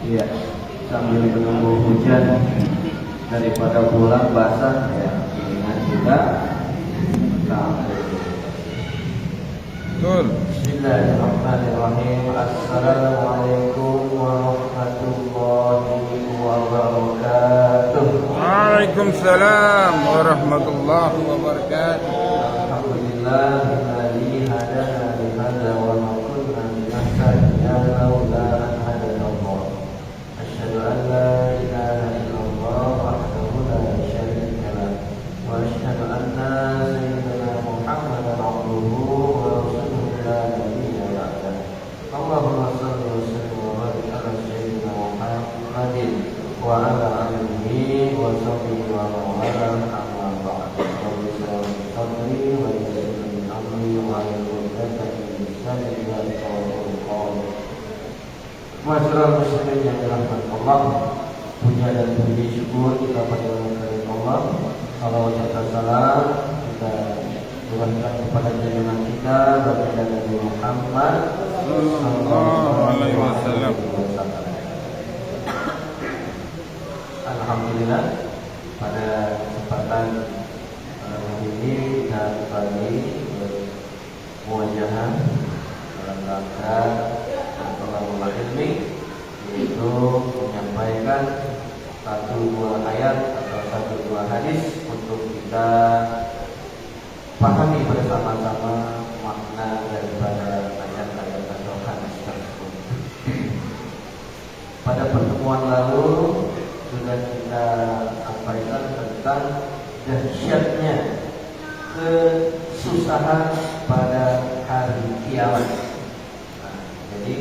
Iya, sambil menunggu hujan daripada pulang basah ya, dengan kita Betul. Bismillahirrahmanirrahim. Assalamualaikum warahmatullahi wabarakatuh. Waalaikumsalam warahmatullahi wabarakatuh. Alhamdulillahilladzi hadana li hadza wa ma kunna linahtadiya laula an hadana Allah. Asyhadu an la ilaha illallah wahdahu la syarika lah wa asyhadu anna sayyidana Muhammadan abduhu wa rasuluhu la nabiyya ba'dah. Allahumma shalli wa sallim wa barik ala sayyidina Muhammadin wa ala alihi wa sahbihi wa man wala amma ba'd. Qadri wa yassir amri wa yaqulatan lisani wa qawlul qawl. Masyarakat muslimin yang dirahmati Allah, puja dan puji syukur kita pada Allah. Salawat dan salam kita berikan kepada junjungan kita baginda Nabi Muhammad Sallallahu alaihi wasallam. Alhamdulillah, pada kesempatan hari ini kita kembali bermuajahan dalam rangka pengabulan ilmi, yaitu menyampaikan satu dua ayat atau satu dua hadis untuk kita pahami bersama-sama makna daripada ayat-ayat atau hadis tersebut. Pada pertemuan lalu sudah kita sampaikan tentang dahsyatnya kesusahan pada hari kiamat. Nah, jadi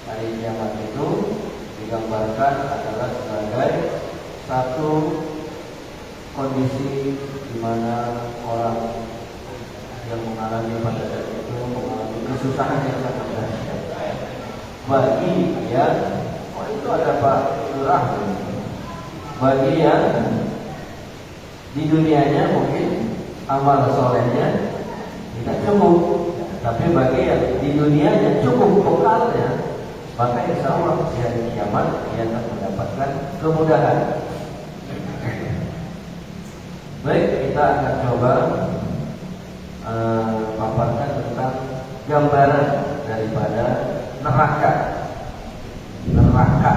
hari kiamat itu digambarkan adalah sebagai satu kondisi di mana orang yang mengalami pada saat itu mengalami kesusahan yang sangat dahsyat. Bagi yang itu ada Pak Lurah. Bagi yang di dunianya mungkin amal solehnya tidak cukup, tapi bagi yang di dunianya cukup bekalnya, maka insya Allah di hari kiamat dia akan mendapatkan kemudahan. Baik, kita akan coba paparkan tentang gambaran daripada neraka. Neraka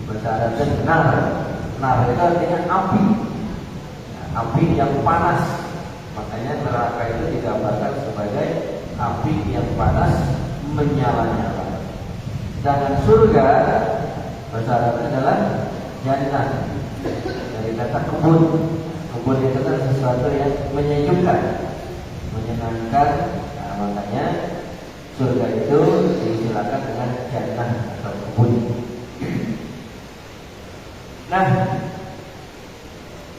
bahasa Arabnya nar. Nar itu artinya api. Api yang panas. Makanya neraka itu digambarkan sebagai api yang panas menyala-nyala. Sedangkan surga bahasa Arabnya adalah jannah. Dari kata kebun. Kebun itu kan sesuatu yang menyejukkan, menyenangkan. Nah, makanya surga itu disilakan dengan jannah atau kebun. Nah,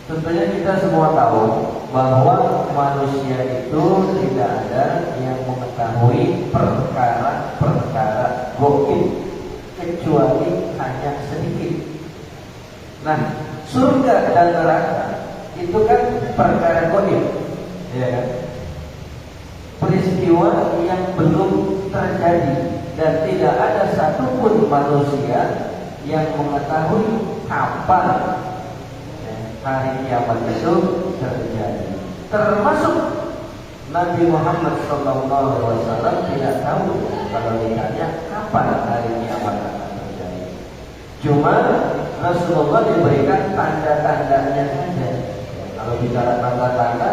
tentunya kita semua tahu bahwa manusia itu tidak ada yang mengetahui perkara-perkara gaib kecuali hanya sedikit. Nah, surga dan neraka itu kan perkara gaib, ya kan? Peristiwa yang belum terjadi dan tidak ada satupun manusia yang mengetahui kapan hari kiamat itu terjadi. Termasuk Nabi Muhammad SAW tidak tahu kalau ditanya kapan hari kiamat akan terjadi. Cuma Rasulullah diberikan tanda-tandanya saja. Kalau bicara tanda-tanda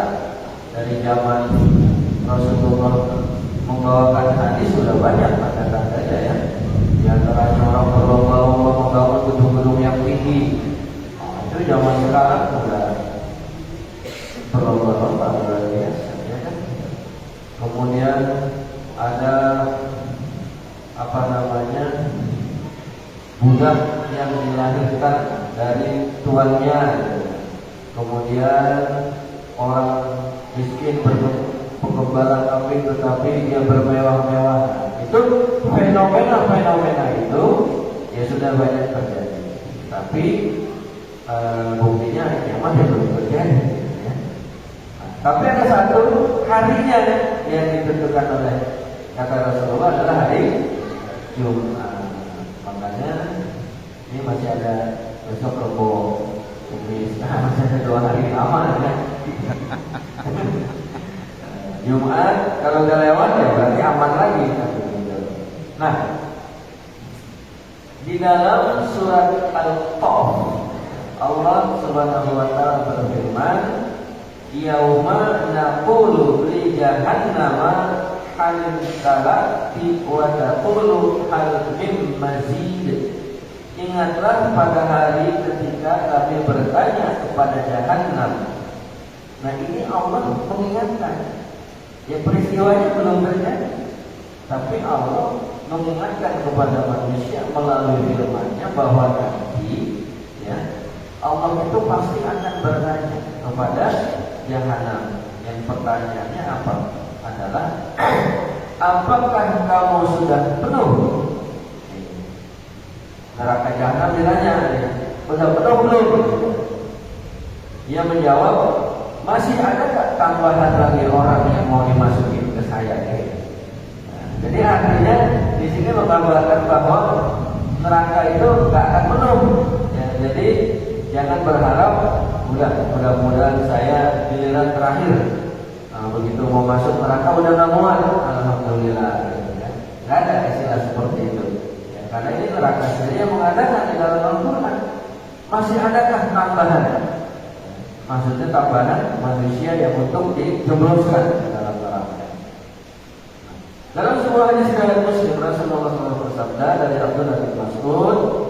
dari zaman Rasulullah membawakan hadis sudah banyak tanda-tandanya ya. Di antaranya orang berlomba-lomba membangun gedung-gedung yang tinggi. Itu zaman sekarang sudah berlomba-lomba luar biasa, ya kan? Kemudian ada budak yang dilahirkan dari tuannya. Kemudian orang miskin bergembala kambing tetapi dia bermewah-mewah. Itu fenomena-fenomena itu ya sudah banyak terjadi. Tapi buktinya kiamat ya belum terjadi. Ya. Tapi ada satu harinya yang ditentukan oleh kata Rasulullah adalah hari Jumat. Makanya 2 hari aman ya. Jumat kalau udah lewat ya berarti aman lagi. Nah, di dalam surat Al-Qaf Allah Subhanahu wa taala berfirman, "Yauma naqulu li jahannama hal talati wa taqulu hal min mazid." Ingatlah pada hari ketika kami bertanya kepada Jahannam. Nah, ini Allah mengingatkan. Ya, peristiwanya belum terjadi, tapi Allah mengingatkan kepada manusia melalui firman-Nya bahwa nanti ya Allah itu pasti akan bertanya kepada Jahannam. Yang pertanyaannya apa? Adalah apakah kamu sudah penuh? Neraka Jahannam ditanya, sudah penuh belum? Dia menjawab, masih ada gak tambahan lagi orang yang mau dimasukin ke saya? Nah, jadi artinya di sini menggambarkan bahwa neraka itu gak akan penuh. Ya, jadi jangan berharap mudah-mudahan saya giliran terakhir. Nah, begitu mau masuk neraka udah gak muat, alhamdulillah. Ya. Gak ada istilah seperti itu. Ya, karena ini neraka sendiri yang mengatakan di dalam Al-Quran, masih adakah tambahan? Maksudnya tambahan manusia yang untuk dijebloskan ke dalam neraka. Dalam sebuah hadis riwayat Muslim, Rasulullah SAW bersabda dari Abdullah bin Mas'ud,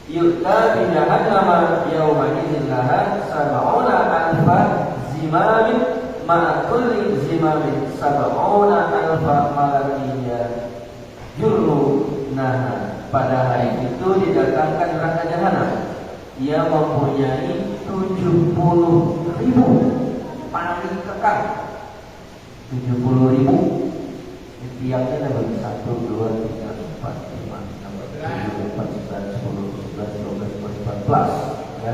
"Yu'ta bi jahannama yawma idzin laha sab'una alfa zimamin ma'a kulli zimamin sab'una alfa malakia yurlunaha." Pada hari itu didatangkan neraka Jahannam. Ia mempunyai 70.000 paling kekal. 70.000 tiangnya ada 1, 2, 3, 4, 5, 6, 7, 8, 9, 10, 11, 12, 14 ya.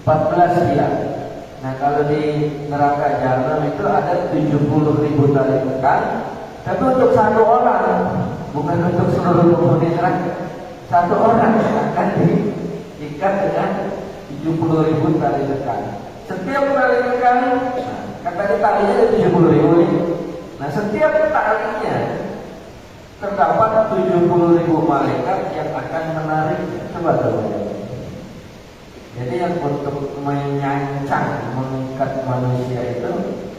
14 tiang. Nah, kalau di neraka Jahannam itu ada 70.000 tali kekal, tapi untuk satu orang, bukan untuk seluruh penghuni neraka. Satu orang akan diikat dengan 70.000 tali kekal. Setiap tali kekal, katanya talinya ada 70.000 nih. Nah, setiap talinya terdapat 70.000 malaikat yang akan menariknya. Coba tahu. Jadi yang untuk menyancang, mengikat manusia itu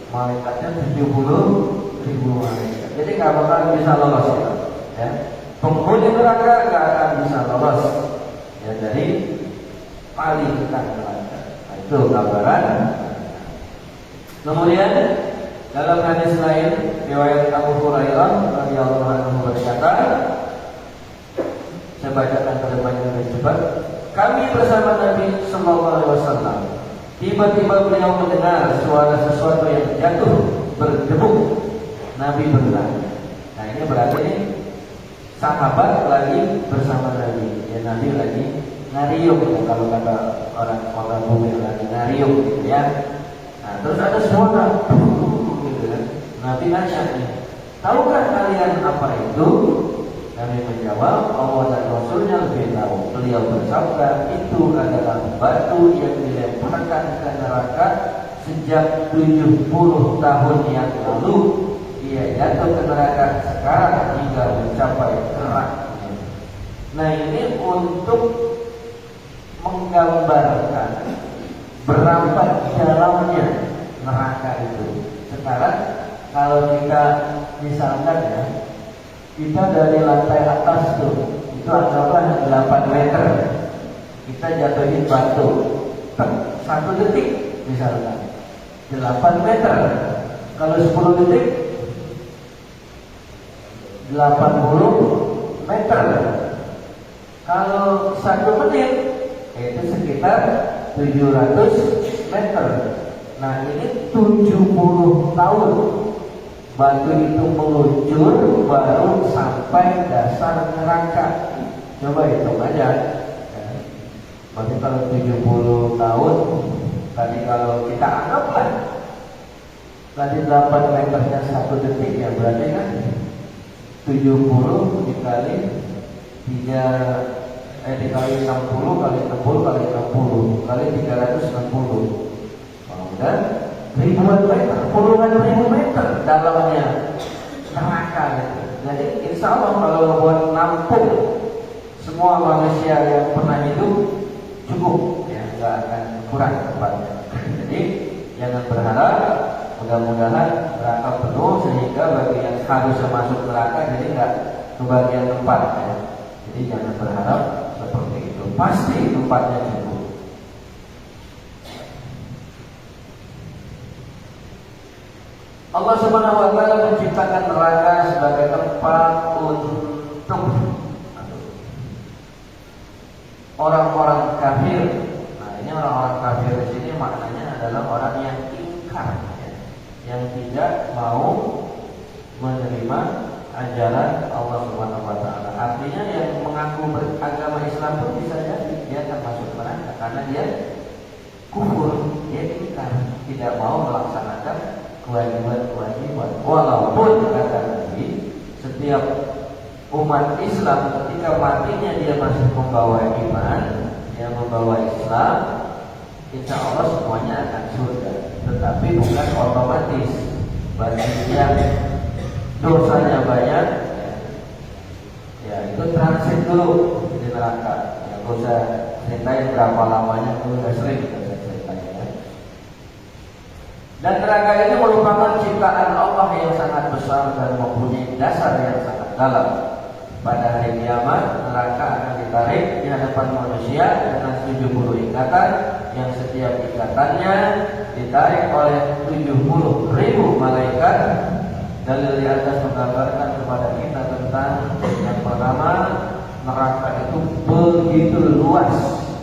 malaikatnya 70.000 malaikat. Jadi nggak bakal bisa lolos ya. Penghuni neraka nggak akan bisa lolos ya dari paling dekat neraka. Nah, itu gambaran. Kemudian dalam hadis lain riwayat Abu Hurairah radhiyallahu anhu berkata, saya bacakan pada banyak lebih cepat. Kami bersama Nabi Sallallahu Alaihi Wasallam, tiba-tiba beliau mendengar suara sesuatu yang jatuh berdebuk. Nabi bertanya. Nah, ini berarti ini sahabat lagi bersama Nabi. Ya, Nabi lagi ngariuk ya, kalau kata orang bumi lagi ngariuk gitu ya. Nah, terus ada suara gitu kan. Nabi nanya, tahukah kalian apa itu? Kami menjawab, Allah dan Rasulnya lebih tahu. Beliau bersabda, itu adalah batu yang dilemparkan ke neraka sejak 70 tahun yang lalu. Ia jatuh ke neraka sekarang hingga mencapai keraknya. Nah, ini untuk menggambarkan berapa dalamnya neraka itu. Sekarang kalau kita misalkan ya, kita dari lantai atas tuh, itu anggaplah 8 meter. Kita jatuhin batu 1 detik misalkan 8 meter. Kalau 10 detik 80 meter. Kalau 1 menit itu sekitar 700 meter. Nah, ini 70 tahun batu itu meluncur baru sampai dasar neraka. Coba hitung aja. Berarti kalau 70 tahun, tadi kalau kita anggaplah tadi 8 meternya 1 detik ya, berarti kan 70 dikali 60 kali 60 kali 60 kali 360. dan ribuan meter, puluhan ribu meter dalamnya neraka gitu. Jadi insya Allah kalau membuat nampung semua manusia yang pernah hidup cukup, ya nggak akan kurang tempatnya. Jadi jangan berharap, mudah-mudahan neraka penuh sehingga bagi yang harusnya masuk neraka jadi nggak kebagian tempat, ya. Jadi jangan berharap seperti itu. Pasti tempatnya cukup. Allah Subhanahu wa taala menciptakan neraka sebagai tempat untuk orang-orang kafir. Nah, ini orang-orang kafir di sini maknanya adalah orang yang ingkar, ya, yang tidak mau menerima ajaran Allah Subhanahu wa taala. Artinya yang mengaku beragama Islam pun bisa jadi dia akan masuk neraka karena dia kufur, dia ingkar, tidak mau melaksanakan kewajiban. Walaupun kata Nabi, setiap umat Islam ketika matinya dia masih membawa iman, dia membawa Islam, insya Allah semuanya akan surga. Tetapi bukan otomatis. Bagi yang dosanya banyak, ya itu transit dulu di neraka. Ya, gak usah ceritain berapa lamanya, itu udah sering kita ceritain, ya. Dan neraka ini merupakan ciptaan Allah yang sangat besar dan mempunyai dasar yang sangat dalam. Pada hari kiamat neraka akan ditarik di hadapan manusia dengan 70 ikatan yang setiap ikatannya ditarik oleh 70.000 malaikat. Dalil di atas menggambarkan kepada kita tentang yang pertama, neraka itu begitu luas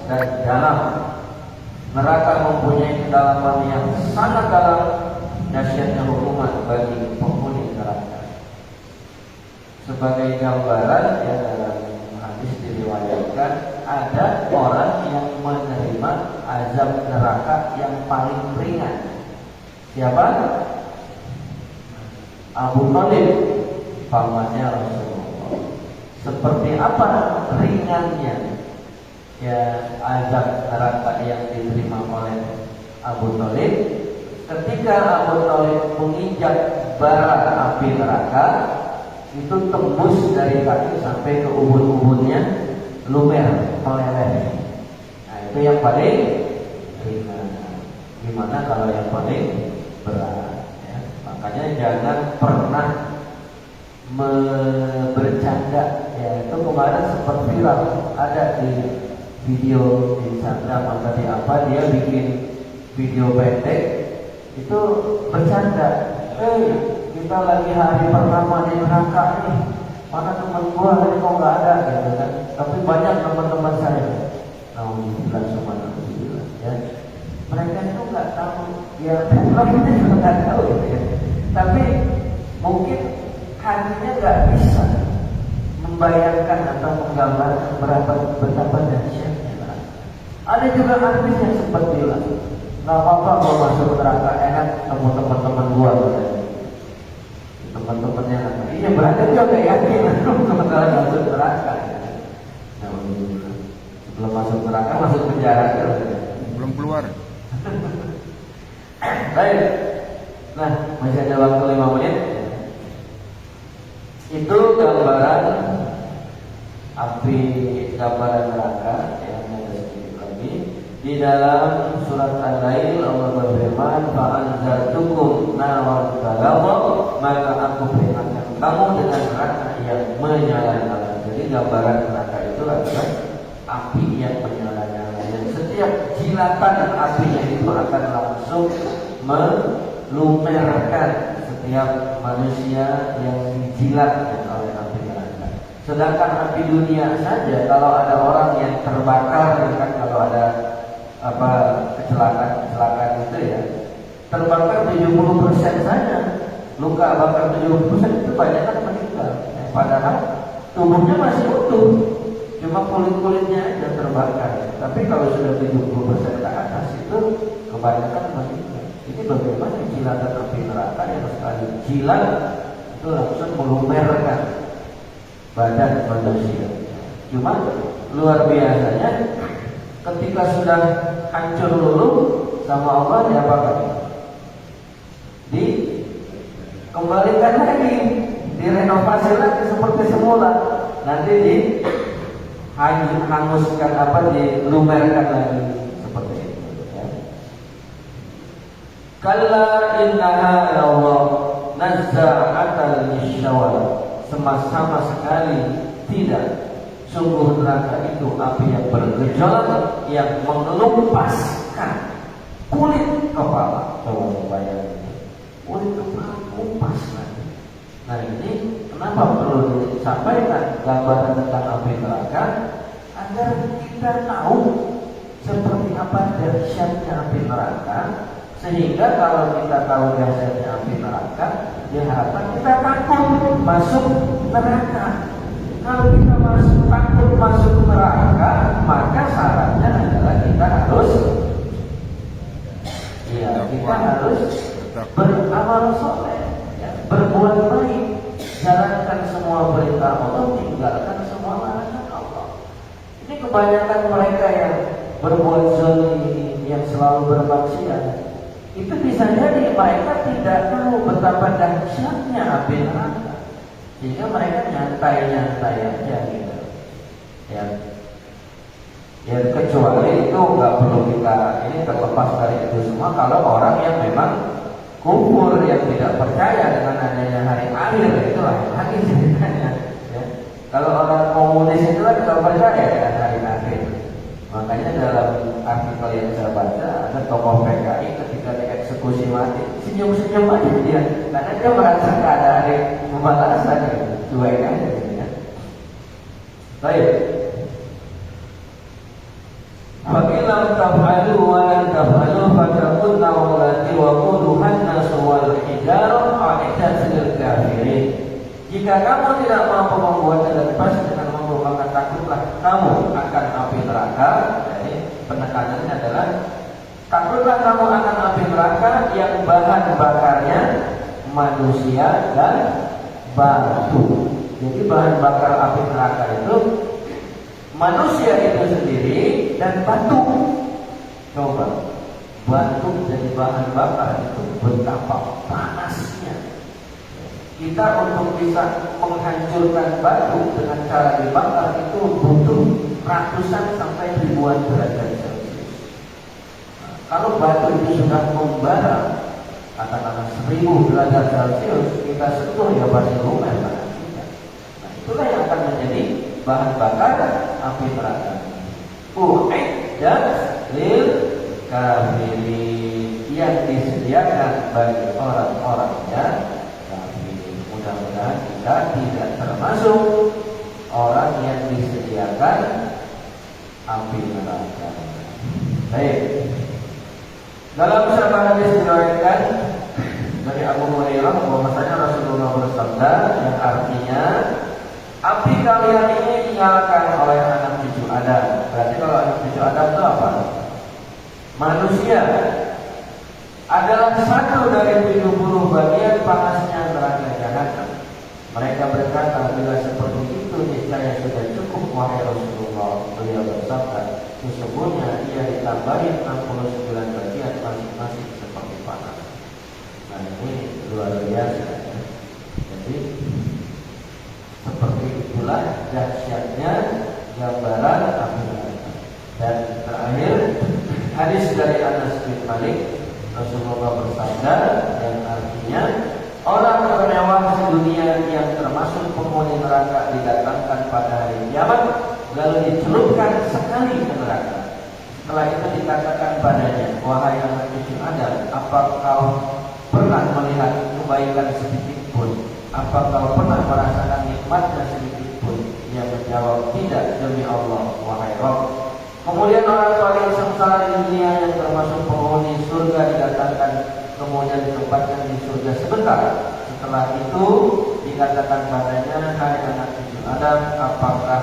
dan dalam. Neraka mempunyai kedalaman yang sangat dalam, dahsyatnya hukuman bagi penghuni neraka. Sebagai gambaran, ya, dalam hadis diriwayatkan ada orang yang menerima azab neraka yang paling ringan. Siapa? Abu Thalib, pamannya Rasulullah. Seperti apa ringannya, ya, azab neraka yang diterima oleh Abu Thalib? Ketika Abu Thalib menginjak bara api neraka, itu tembus dari kaki sampai ke ubun-ubunnya, lumer, meleleh. Nah, itu yang paling ringan. Gimana kalau yang paling berat, ya? Makanya jangan pernah bercanda, ya. Itu kemarin sempat viral, ada di video di Instagram atau di apa, dia bikin video pendek itu bercanda. Kita lagi hari pertama di neraka nih, mana teman gua tadi kok nggak ada, gitu kan? Tapi banyak teman-teman saya, alhamdulillah, subhanallah, ya. Mereka itu nggak tahu, ya, kita juga nggak tahu, gitu ya. Tapi mungkin hatinya nggak bisa membayangkan atau menggambarkan betapa dahsyatnya neraka. Ada juga artis yang sempat bilang, nggak apa-apa gua masuk neraka, enak ketemu teman-teman gua, gitu. Teman-temannya, iya, berarti dia nggak yakin sementara masuk neraka, ya. Sebelum masuk neraka masuk penjara, ya. Belum keluar. Baik. Nah, masih ada waktu 5 menit. Itu gambaran api, gambaran neraka yang ada sedikit lagi. Di dalam surat Al-Lail Allah berfirman, "Fa'anzartukum naran talazza," maka aku peringatkan kamu dengan neraka yang menyala-nyala. Jadi gambaran neraka itu adalah api yang menyala-nyala. Dan setiap jilatan apinya itu akan langsung melumerkan setiap manusia yang dijilat oleh api neraka. Sedangkan api dunia saja, kalau ada orang yang terbakar, kan, kalau ada kecelakaan itu, ya, terbakar 70% saja, luka bakar 70% itu banyak kan meninggal, ya, padahal tubuhnya masih utuh, cuma kulit-kulitnya aja terbakar. Tapi kalau sudah 70% ke atas itu kebanyakan meninggal. Ini bagaimana jilatan api neraka yang sekali jilat itu langsung melumerkan badan manusia. Cuma luar biasanya, ketika sudah hancur luluh, sama Allah diapakan? Dikembalikan lagi, direnovasi lagi seperti semula. Nanti dihanguskan dilumerkan lagi seperti itu. Ya. Kalla innaha Allah nazza'atal lisyawal. Sama sekali tidak. Sungguh neraka itu api yang bergejolak, yang mengelumpaskan kulit kepala. Coba bayangin, kulit kepala lumpas lagi. Nah ini kenapa perlu disampaikan gambaran tentang api neraka, agar kita tahu seperti apa dahsyatnya api neraka, sehingga kalau kita tahu dahsyatnya api neraka, diharapkan kita takut masuk neraka. Kalau kita takut masuk neraka, maka syaratnya adalah kita harus beramal soleh, ya, berbuat baik, jalankan semua perintah Allah, tinggalkan semua larangan Allah. Ini kebanyakan mereka yang berbuat zalim ini, yang selalu bermaksiat, itu bisa jadi mereka tidak tahu betapa dahsyatnya api neraka. Sehingga mereka nyantai aja gitu. Ya kecuali itu nggak perlu kita ini terlepas dari itu semua. Kalau orang yang memang kufur, yang tidak percaya dengan adanya hari akhir, itulah lagi ceritanya. Ya. Kalau orang komunis itu kan tidak percaya dengan hari akhir. Makanya dalam artikel yang saya baca, ada tokoh PKI ketika dieksekusi mati senyum-senyum aja dia, karena dia merasa nggak ada hari pembalasan, cuek aja gitu ya. Baik. Fakilam taf'alu wa lam taf'alu fatakun nawlati wa quluhan nasu wal hijarah a'idat lil kafirin. Jika kamu tidak mampu membuatnya dan pas dengan mampu, maka takutlah kamu akan api neraka. Jadi penekanannya adalah takutlah kamu akan api neraka yang bahan bakarnya manusia dan batu. Jadi bahan bakar api neraka itu manusia itu sendiri dan batu. Coba batu jadi bahan bakar itu betapa panasnya. Kita untuk bisa menghancurkan batu dengan cara dibakar itu butuh ratusan sampai ribuan derajat Celcius. Nah, kalau batu itu sudah membara katakanlah 1000 derajat Celcius, kita sentuh ya pasti lumer. Nah, itulah yang akan menjadi bahan bakar api neraka. Dan lil kafirin, yang disediakan bagi orang-orang yang kafir. Mudah-mudahan kita tidak termasuk orang yang disediakan api neraka. Baik. Dalam sebuah hadis diriwayatkan dari Abu Hurairah bahwasanya Rasulullah bersabda yang artinya, api kalian ini dinyalakan oleh anak cucu Adam. Berarti kalau anak cucu Adam itu apa? Manusia adalah satu dari 70 bagian panasnya neraka jahanam. Mereka berkata, bila seperti itu niscaya sudah cukup wahai Rasulullah. Beliau bersabda, sesungguhnya ia ditambahi 69 bagian masing-masing seperti panas. Nah ini luar biasa. Jadi seperti itulah dahsyatnya gambaran api neraka. Dan terakhir hadis dari Anas bin Malik, Rasulullah bersabda yang artinya, orang termewah di dunia yang termasuk penghuni neraka didatangkan pada hari kiamat, lalu dicelupkan sekali ke neraka. Setelah itu dikatakan padanya, wahai anak cucu Adam, apa kau pernah melihat kebaikan sedikit pun? Apa kau pernah merasakan nikmatnya sedikit pun? Ia menjawab, tidak, demi Allah, wahai Rabb. Kemudian orang paling sengsara di dunia yang termasuk penghuni surga didatangkan, kemudian ditempatkan di surga sebentar. Setelah itu dikatakan padanya, hai anak cucu Adam, apakah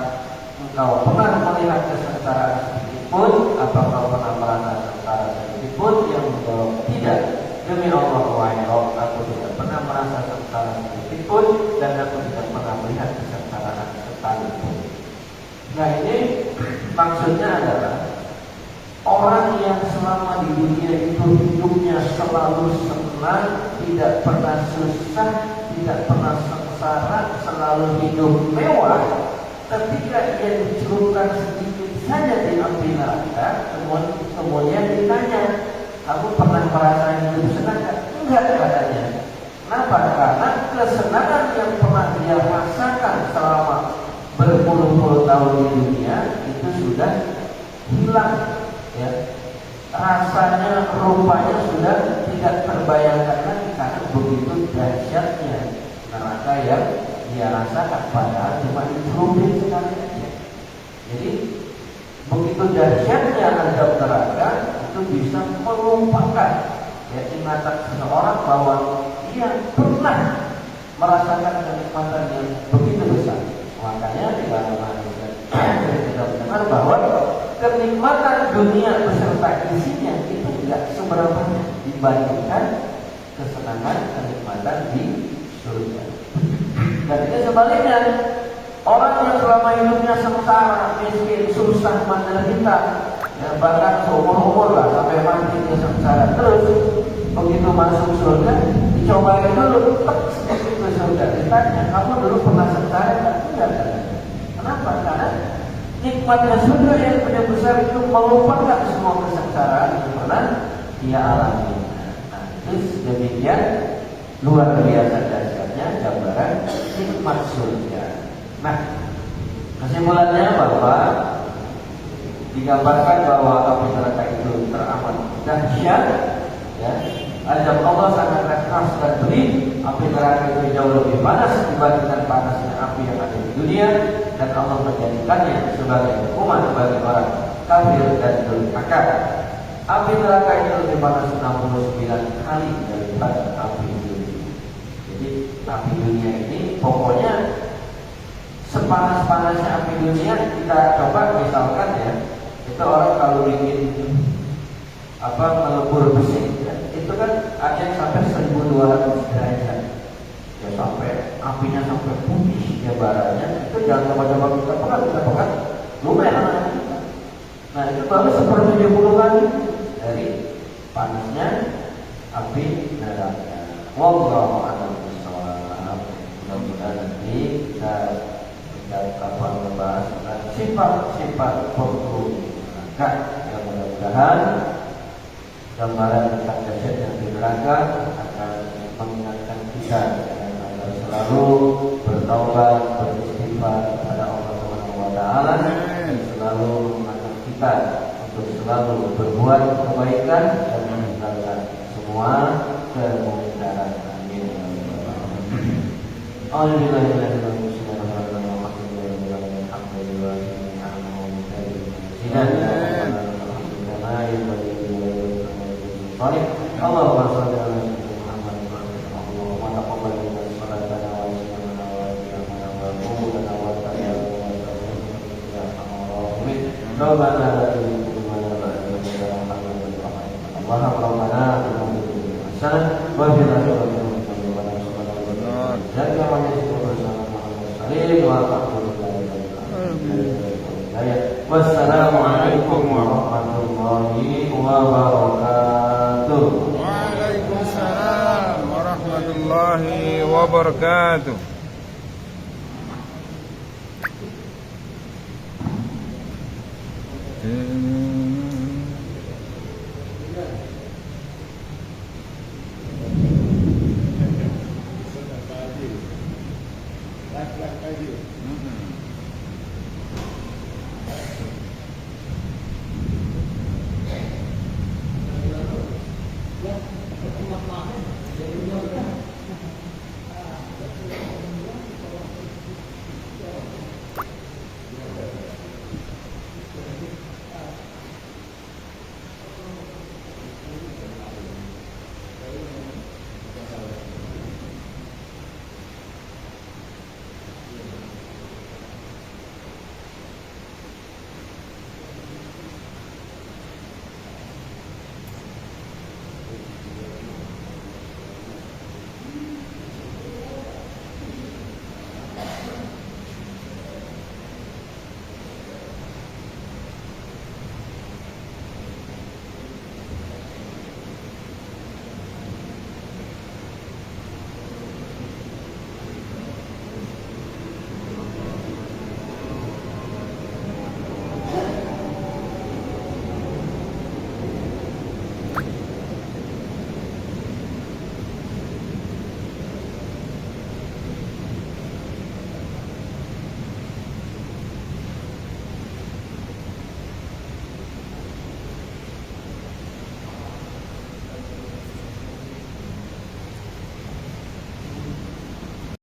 engkau pernah melihat kesengsaraan sedikit pun? Apakah kau pernah merasa sengsara sedikit pun? Yang menjawab, tidak, demi Allah, wahai Rabb, aku tidak pernah merasa sengsara sedikit pun, dan aku tidak pernah melihat kesengsaraan sekalipun. Nah ini maksudnya adalah orang yang selama di dunia itu begitu hidupnya selalu senang, tidak pernah susah, tidak pernah sengsara, selalu hidup mewah. Ketika ia dicelupkan sedikit saja di api neraka, kemudian ditanya, kamu pernah merasakan hidup senang? Enggak katanya. Kenapa? Karena kesenangan yang pernah dia rasakan selama berpuluh-puluh tahun di dunia itu sudah hilang, ya. Rasanya, rupanya sudah tidak terbayangkan lagi karena begitu dahsyatnya neraka yang dia rasakan, padahal cuma dicelupin sekali aja. Jadi begitu dahsyatnya azab neraka itu bisa melupakan, ya, ingatan seseorang bahwa dia pernah merasakan kenikmatan yang begitu besar. Makanya di dalam hadis kita mendengar bahwa kenikmatan dunia beserta isinya itu tidak seberapa dibandingkan kesenangan kenikmatan di surga. Dan itu sebaliknya, orang yang selama hidupnya sengsara, miskin, susah, menderita, ya, bahkan seumur-umur lah sampai mati dia sengsara terus, begitu masuk surga dicobain dulu, sedikit ke surga, ditanya, kamu dulu pernah sengsara kan? Enggak. Kenapa? Karena nikmatnya surga yang benar besar itu melupakan semua kesengsaraan yang pernah dia alami. Nah, itu demikian luar biasa dahsyatnya gambaran nikmat surga. Nah, kesimpulannya bahwa digambarkan bahwa api neraka itu teramat dahsyat, ya. Azab Allah sangat keras dan pedih. Api neraka itu jauh lebih panas dibandingkan panasnya api yang ada di dunia, dan Allah menjadikannya sebagai hukuman bagi orang kafir dan durhaka. Api neraka itu lebih panas 69 kali daripada api dunia. Jadi api dunia ini pokoknya sepanas-panasnya api dunia. Kita coba misalkan, ya, itu orang kalau bikin melebur besi, ya, itu kan ada yang sampai 1200 derajat, ya, sampai apinya sampai putih ya baranya. Itu jangan coba-coba kita pegang lumayan kita. Nah, itu baru 170 kali dari panasnya api neraka. Wallahu a'lam bishawab. Mudah-mudahan nanti kita dapat membahas tentang sifat-sifat penghuni neraka. Yang mudah-mudahan gambaran tentang dahsyatnya di neraka akan mengingatkan kita agar selalu bertaubat, beristighfar kepada Allah Subhanahu wa taala, dan selalu mengingatkan kita untuk selalu berbuat kebaikan dan meninggalkan semua kemungkaran. Amin. Allahumma shalli ala Muhammad wa taqabbal minna salatana wa siyamana wa qiyamana wa qulana wa tayyana wa tayyana. Rabbana la tuzigh qulubana ba'da idh hadaytana wa hab lana min ladunka rahmatan wa hab lana min ladunka rahmatan. Wassalamualaikum warahmatullahi wabarakatuh. Waalaikumsalam warahmatullahi wabarakatuh.